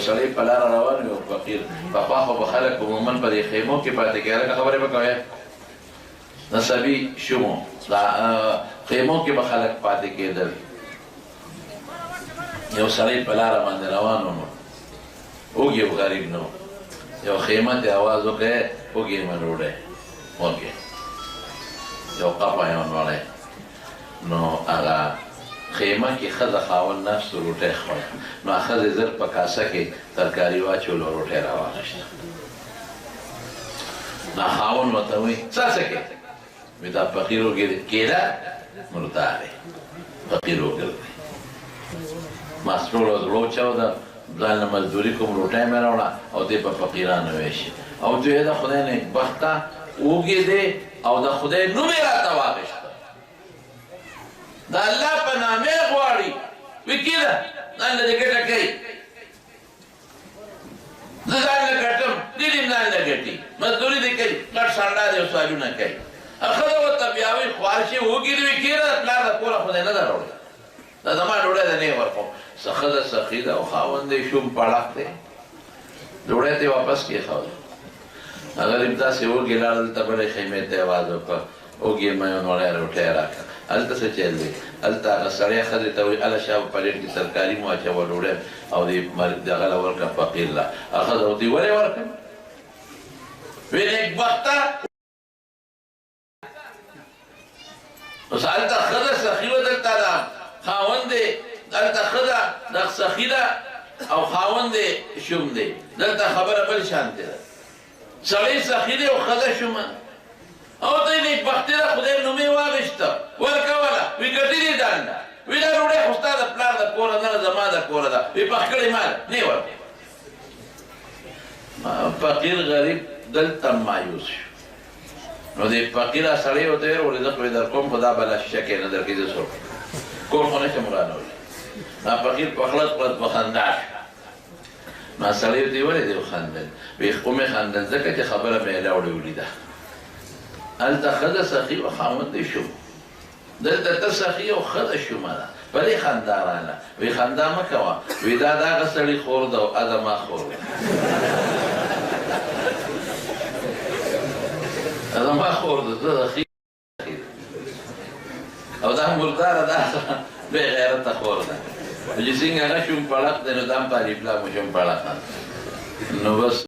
سړی په لاره روان یو فقیر پخوا خو به خلک عموما په دې خیمو کې پاتې کېدل که خبرې به کوې نسبي شومو خیمو کې به خلک پاتې کېدل یو سړی په لاره باندې روان و نو اوږ یو غریب نه یو خیمه ته اواز وکړی اوږې مې ډوډۍ وکړې یو قپه یې ونوړی نو هغه خیمه کې ښځه خاوند ناست و روټۍ خوړه نو ښځې زر په کاسه کې ترکاري واچولو روټۍ راواخیسته نو خاوند ورته وایي څه کوې وایي دا فقیر وګرځېد کېده مردار دی فقیر وګرځېد ما ټوله زړه وچاوده ځان له مزدوري کوم روټۍ مې راوړه او دې په فقیرانو ویشي او دوی د خدای نېکبخته اوږې دی او د خدای نوم یې راته واخیسته د الله په نامې غواړي وایي کېده ځان له دې ګټه کوي زه ځان له ګټم دې دې ځان له ګټي مزدوري دې کوي غټ سانډا دی او سوالونه کوي ښځه ورته بیا وایي خوارشي اوږې دې وایي کېده د پلار د کوره خدای نه ده راوړې دا زما ډوډۍ ده نه یې ورکوم ښځه سخي ده او خاوند یې شوم پړق دی ډوډۍ ته یې واپس کېښوده هغه غریب داسې اوږې لاړ دلته بلې خیمې ته یې آواز وکړه اوږې مې ونوړی روټۍ راکړه هلته څه چل دی هلته هغه سړی ښځې ته وایي هله شا په پلیټ کې ترکاري مو اچوه ډوډۍ او دغه له ورکړه فقیر له هغه ښځه ورته ولې ورکړم وایي نېکبخته اوس هلته ښځه سخي وه دلته ده خاوند دی دلته ښځه د سخي ده او خاوند دی شوم دی دلته خبره بل شانتې ده سړی سخي دی او ښځه شومه او ته یې نېکبختي ده خدای نوم یې واخیسته ورکوله وایي ګټي دې ډانډه وایي دا ډوډۍ خو ستا د پلار د کوره نه ده زما د کوره ده وایي پخ کړې ما ده نه یې ورکړې فقیر غریب دلته مایوس شو نو دې فقیره سړی ورته ویل ولې زه خو یې در کوم خو دا بله شیشه کې نه درکوي زه څوک کور خو نشم رانولی دا فقیر په خلط خلط په خندا شو نو سړی ورته یې ولې دې وخندل وایي ومې خندل ځکه چې خبره مې لاوړې ولیده هلته ښځه سخي وه خاوند یې شوم دلته ته سخي او ښځه شومه ده په دې خندا رانه وایي خندا مه کوه وایي دا د هغه سړي خور ده او زما خور ده زما خور ده زه سخي او دا مرداره ده بې غیرته خور ده چې څنګه هغه شوم پړق دی نو دا هم په الفلا مو شوم پړق نو بس